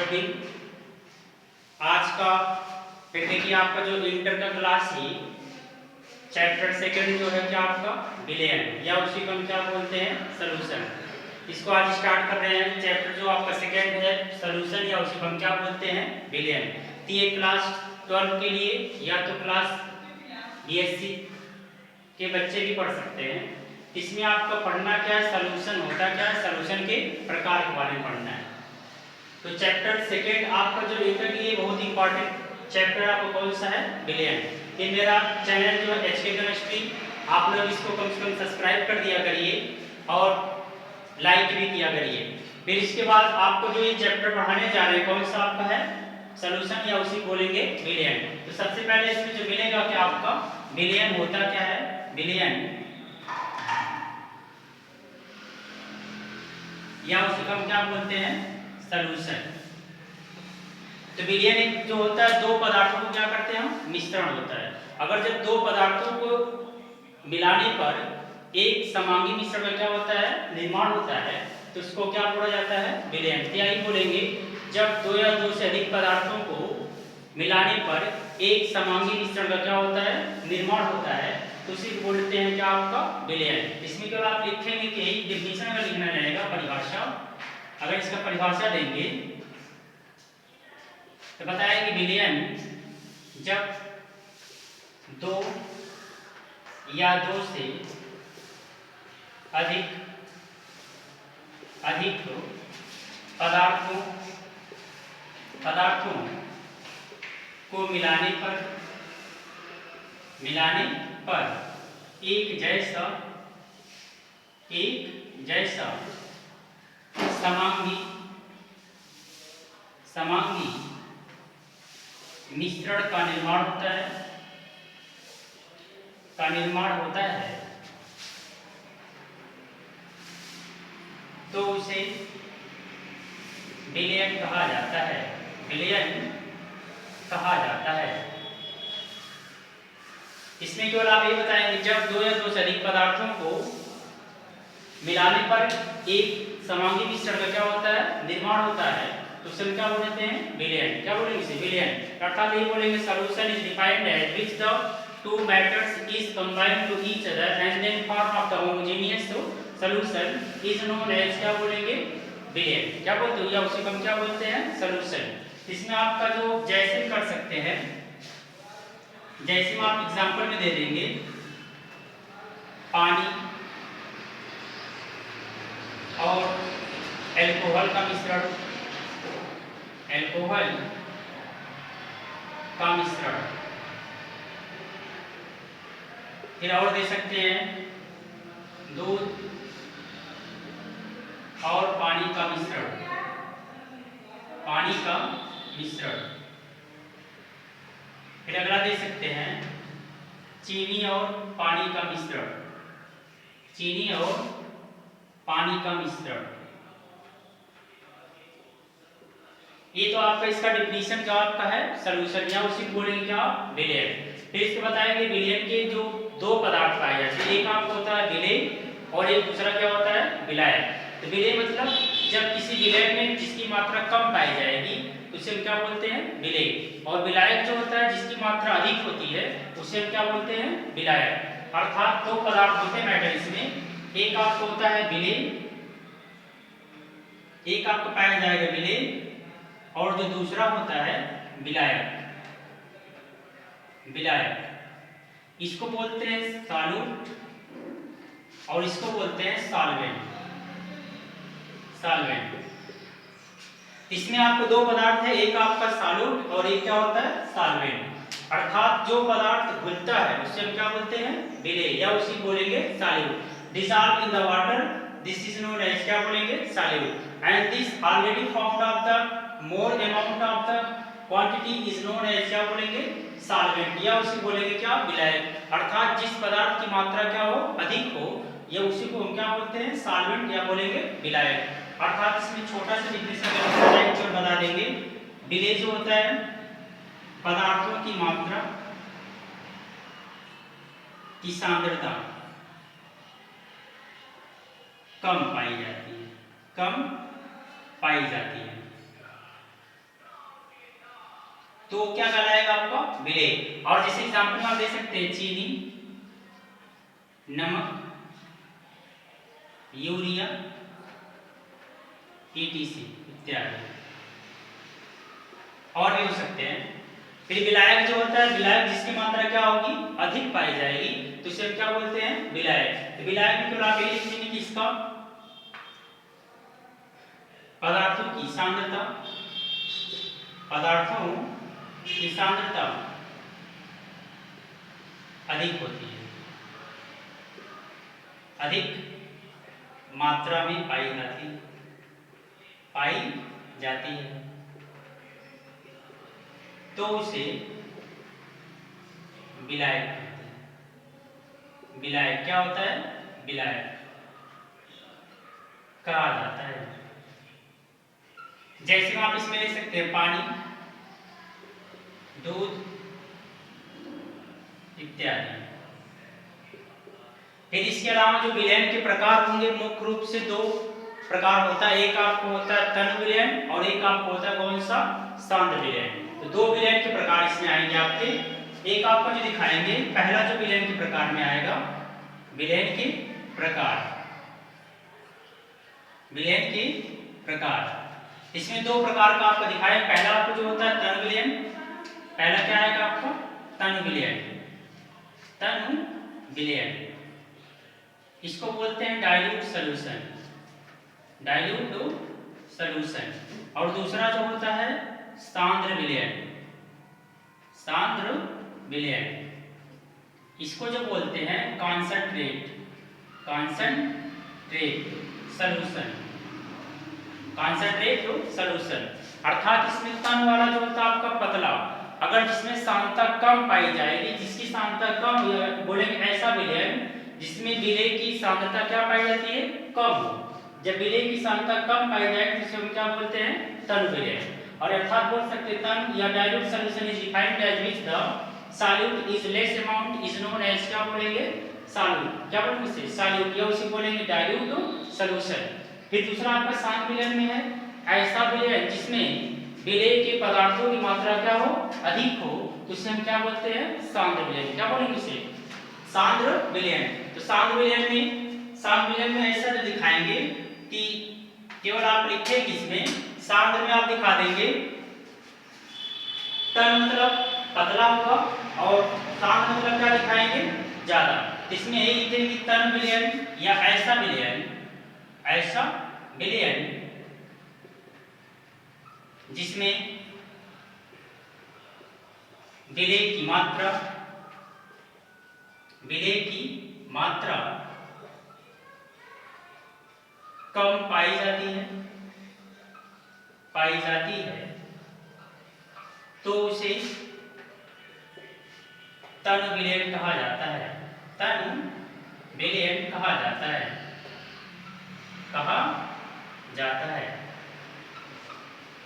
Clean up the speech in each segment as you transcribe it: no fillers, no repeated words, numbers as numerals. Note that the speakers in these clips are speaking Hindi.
शुभ दिन। आज का फिर देखिए आपका जो इंटर का क्लास ही चैप्टर सेकंड जो है क्या आपका बिलियन या उसी को हम क्या बोलते हैं सॉल्यूशन। इसको आज स्टार्ट कर रहे हैं। चैप्टर जो आपका सेकंड है सॉल्यूशन या उसी को हम क्या बोलते हैं बिलियन। तो ये क्लास 12 के लिए या तो क्लास बीएससी के बच्चे भी पढ़ सकते हैं। इसमें आपका पढ़ना क्या है, सॉल्यूशन होता क्या है, सॉल्यूशन के प्रकार के बारे में पढ़ना है। तो चैप्टर सेकंड आपका जो इंटर के लिए बहुत इंपॉर्टेंट चैप्टर आपको कौन सा है बिलियन। ये मेरा चैनल जो है HK केमिस्ट्री, आप लोग इसको कम से कम सब्सक्राइब कर दिया करिए और लाइक भी किया करिए। फिर इसके बाद आपको जो ये चैप्टर पढ़ाने जा रहे हैं कौन सा आपका है सॉल्यूशन या उसी बोलेंगे बिलियन। तो सबसे पहले इसमें जो मिलेगा क्या आपका बिलियन होता क्या है, बिलियन या उसी को हम क्या बोलते हैं सॉल्यूशन। तो बिलियन जो होता है दो पदार्थों को क्या करते हैं हम मिश्रण होता है। अगर जब दो पदार्थों को मिलाने पर एक समांगी मिश्रण का क्या होता है निर्माण होता है तो उसको क्या बोला जाता है बिलियन। तो यही बोलेंगे जब दो या दो से अधिक पदार्थों को मिलाने पर एक समांगी मिश्रण का क्या होता है निर्माण होता है तो उसी को बोलते हैं क्या आपका बिलियन। इसमें केवल आप लिखेंगे कि यही डेफिनेशन का लिखना रहेगा परिभाषा। अगर इसका परिभाषा देंगे तो बताया कि बिलियन जब दो या दो से अधिक पदार्थों को मिलाने पर एक जैसा समांगी मिश्रण का निर्माण होता है तो उसे बिलियन कहा जाता है। इसमें केवल आप ये बताएंगे जब दो या दो से अधिक पदार्थों को मिलाने पर एक समांगी मिश्रण का क्या होता है निर्माण होता है तो उसे क्या बोलते हैं बिलियन। क्या बोलेंगे इसे बिलियन। अर्थात ये बोलेंगे solution is defined as which the two matters is combined to each other and then form of the homogeneous solution is known as क्या बोलेंगे बिलियन। क्या बोलते हो या उसे हम क्या बोलते हैं सॉल्यूशन। इसमें आपका जो जैसे कर सकते हैं जैसे हम आप एग्जांपल में दे देंगे पानी और अल्कोहल का मिश्रण फिर और दे सकते हैं दूध और पानी का मिश्रण फिर अगला दे सकते हैं चीनी और पानी का मिश्रण। ये तो आपका इसका डेफिनेशन क्या आपका है सॉल्यूशन या उसी को बोलेंगे क्या बिलियन। फिर इसको बताएंगे बिलियन के जो दो पदार्थ पाए जाते हैं एक आपको होता है विलेय और एक दूसरा क्या होता है विलायक। तो विलेय मतलब जब किसी विलेय में जिसकी मात्रा कम पाई जाएगी उसे हम क्या बोलते हैं विलेय और विलायक जो होता है जिसकी मात्रा अधिक होती है उसे हम क्या बोलते हैं विलायक। अर्थात दो पदार्थ होते हैं मैटर इसमें एक आपको होता है विलेय एक आपको पाया जाएगा विलेय और जो दूसरा होता है विलायक। इसको बोलते हैं सॉल्यूट और इसको बोलते हैं सॉल्वेंट। इसमें आपको दो पदार्थ है एक आपका सॉल्यूट और एक क्या होता है सॉल्वेंट। अर्थात जो पदार्थ घुलता है उसे हम क्या बोलते हैं विलेय या उसी बोलेंगे solute. Dissolve in the water this is known as क्या बोलेंगे solute and this already formed of the more amount of the quantity is known as क्या बोलेंगे सॉल्वेंट या उसी बोलेंगे क्या विलायक। अर्थात जिस पदार्थ की मात्रा क्या हो अधिक हो या उसी को हम क्या बोलते हैं सॉल्वेंट या बोलेंगे विलायक। अर्थात इसमें छोटा सा डिफरेंस बता देंगे। विलेय जो होता है पदार्थों की मात्रा की सांद्रता कम पाई जाती है तो क्या कहलाएगा आपका विलेय। और जैसे एग्जाम्पल आप दे सकते हैं चीनी, नमक, यूरिया, ETC इत्यादि और भी हो सकते हैं। फिर विलायक जो होता है, विलायक जिसकी मात्रा क्या होगी अधिक पाई जाएगी तो इसे क्या बोलते हैं विलायक। तो विलायक में केवल आप ये लिखेंगे कि इसका पदार्थों की सांद्रता, पदार्थों की सांद्रता अधिक होती है, अधिक मात्रा में पाई जाती है तो उसे विलायक कहते हैं। विलायक क्या होता है, विलायक कहा जाता है। जैसे आप इसमें ले सकते हैं पानी, दूध इत्यादि। फिर इसके अलावा जो विलयन के प्रकार होंगे मुख्य रूप से दो प्रकार होता है, एक आपको होता है तन विलयन और एक आपको होता है कौन सा सांद्र विलयन। तो दो विलयन के प्रकार इसमें आएंगे आपके। एक आपको जो दिखाएंगे पहला जो विलयन के प्रकार में आएगा, विलयन के प्रकार, विलयन के प्रकार इसमें दो प्रकार का आपको दिखाएं। पहला आपको जो होता है तन विलयन, पहला क्या आएगा आपको तन विलयन, तन विलयन इसको बोलते हैं डाइल्यूट सॉल्यूशन, डाइल्यूट सॉल्यूशन। और दूसरा जो होता है सांद्र विलयन, सांद्र विलयन इसको जो बोलते हैं concentrate, concentrate solution, concentrate solution. अर्थात इसमें तन वाला जो होता है आपका पतला, अगर जिसमें सांद्रता कम पाई जाएगी, जिसकी सांद्रता कम बोलेंगे ऐसा विलयन जिसमें विलेय की सांद्रता क्या पाई जाती है कम हो। जब विलेय की सांद्रता कम पाई जाए तो इसे हम क्या बोलते हैं तन विलयन। और अर्थात बोल सकते हैं तन या dilute solution is defined as which the solute is less amount is known as क्या बोलेंगे सॉल्यूट, क्या बोलेंगे इसे सॉल्यूट या उसे बोलेंगे डाइल्यूट सॉल्यूशन। फिर दूसरा आपका सांद्र विलयन में है ऐसा विलयन जिसमें विलेय के पदार्थों की मात्रा क्या हो अधिक हो तो इसे हम क्या बोलते हैं सांद्र विलयन, क्या बोलेंगे इसे सांद्र विलयन। तो सांद्र विलयन में ऐसा जो दिखाएंगे कि केवल आप लिखेंगे इसमें सांद्र में आप दिखा देंगे तन मतलब पतला होगा और सांद्र मतलब क्या दिखाएंगे ज्यादा। इसमें यही लिखेंगे तन विलयन या ऐसा विलयन, ऐसा विलयन जिसमें विलेय की मात्रा, विलेय की मात्रा कम पाई जाती है तो उसे तन विलयन कहा जाता है, तन विलयन कहा जाता है,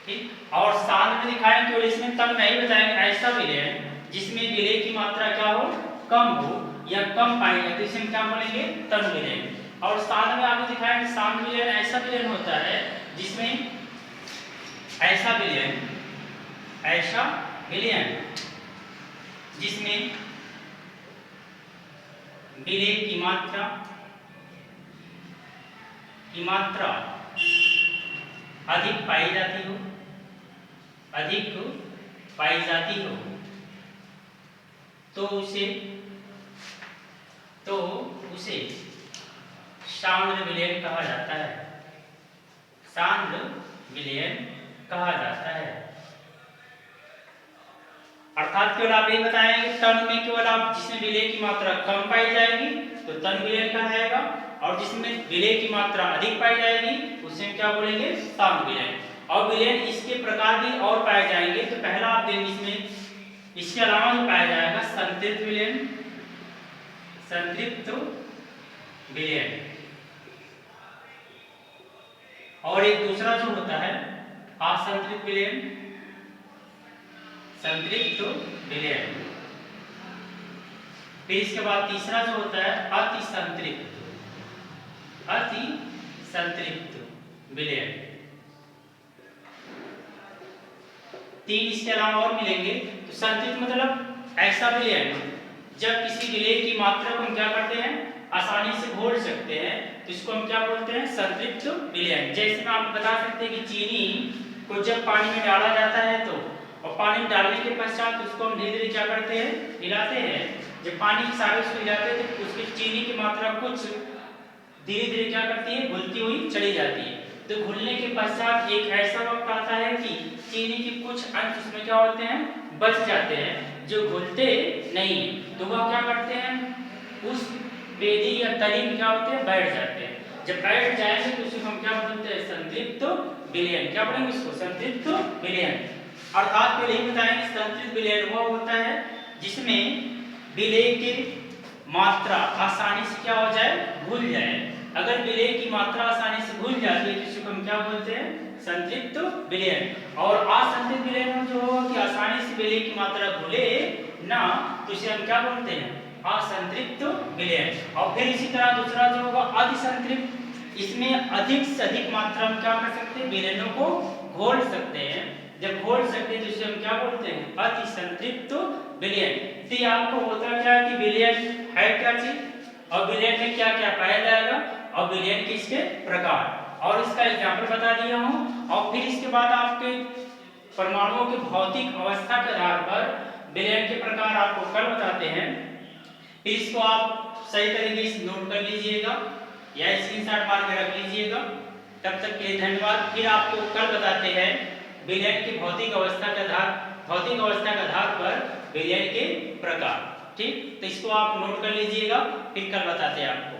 ठीक। और सांद्र में दिखाएं केवल इसमें तन नहीं बताएंगे ऐसा विलयन जिसमें विलेय की मात्रा क्या हो कम हो या कम पाई जाए तो इसे क्या बोलेंगे तन विलयन। और सांद्र में आपको दिखाएंगे सांद्र विलयन ऐसा विलयन होता है जिसमें ऐसा विलयन जिसमें विलेय की मात्रा अधिक पाई जाती हो तो उसे सांद्र विलयन कहा जाता है, सांद्र विलयन कहा जाता है। अर्थात केवल आप ये बताएंगे तन में केवल आप जिसमें विलेय की मात्रा कम पाई जाएगी तो तन विलयन कहलाएगा और जिसमें विलेय की मात्रा अधिक पाई जाएगी उसे क्या बोलेंगे सांद्र विलयन। और विलयन इसके प्रकार भी और पाए जाएंगे तो पहला आप देंगे इसमें इसके अलावा जो पाया जाएगा संतृप्त विलयन, संतृप्त विलयन। और एक दूसरा जो होता है असंतृप्त विलयन, संतृप्त विलयन। फिर इसके बाद तीसरा जो होता है अति संतृप्त विलयन। 3 इसके अलावा और मिलेंगे। तो संतृप्त मतलब ऐसा विलयन जब किसी विलेय की मात्रा को हम क्या करते हैं, आसानी से घोल सकते हैं, तो इसको हम क्या बोलते हैं, संतृप्त विलयन। जैसे मैं आपको बता सकते हैं कि चीनी को जब पानी में डाला जाता है तो, और पानी में डालने के पश्चात उसको हम धीरे धीरे क्या करते हैं, हिलाते हैं। जब पानी के सारे उसको हिलाते हैं तो उसकी चीनी की मात्रा कुछ धीरे धीरे क्या करती है, घुलती हुई चली जाती है। तो घुलने के पश्चात एक ऐसा वक्त आता है कि चीनी के कुछ अंश उसमें क्या होते हैं, बच जाते हैं, जो घुलते नहीं है। तो वह क्या करते हैं, उस बेदी या तली में क्या होते हैं, बैठ जाते हैं। जब बैठ जाएंगे तो उसको हम क्या बोलते हैं, संतृप्त विलयन। क्या बोलेंगे इसको, संतृप्त विलयन। अर्थात पहले ही बताएंगे संतृप्त विलयन वह होता है जिसमें विलेय की मात्रा आसानी से क्या हो जाए, घुल जाए। अगर विलेय की मात्रा आसानी से घुल जाती है तो इसको हम क्या बोलते हैं, संतृप्त विलयन। और असंतृप्त विलयन जो हो कि आसानी से विलेय की मात्रा घुले ना, तो इसे हम क्या बोलते हैं, असंतृप्त विलयन। और फिर इसी तरह दूसरा जो होगा अतिसंतृप्त, इसमें अधिक से अधिक मात्रा में क्या कर सकते हैं, विलयनों को घोल सकते हैं। जब घोल सकते हैं तो इसे हम क्या बोलते हैं, अतिसंतृप्त विलयन। तो आपको होता क्या है कि विलयन है क्या चीज, और विलयन में क्या क्या पाया जाएगा, और विलयन के इसके प्रकार, और इसका एग्जाम्पल बता दिया हूं। और फिर इसके बाद आपके परमाणुओं की भौतिक अवस्था के आधार पर विलयन के प्रकार आपको कल बताते हैं। फिर इसको आप सही तरीके से नोट कर लीजिएगा या स्क्रीनशॉट मार के रख लीजिएगा। तब तक के लिए धन्यवाद। फिर आपको कल बताते हैं विलयन की भौतिक अवस्था के आधार पर विलयन के प्रकार। ठीक, तो इसको आप नोट कर लीजिएगा, फिर कल बताते हैं आपको।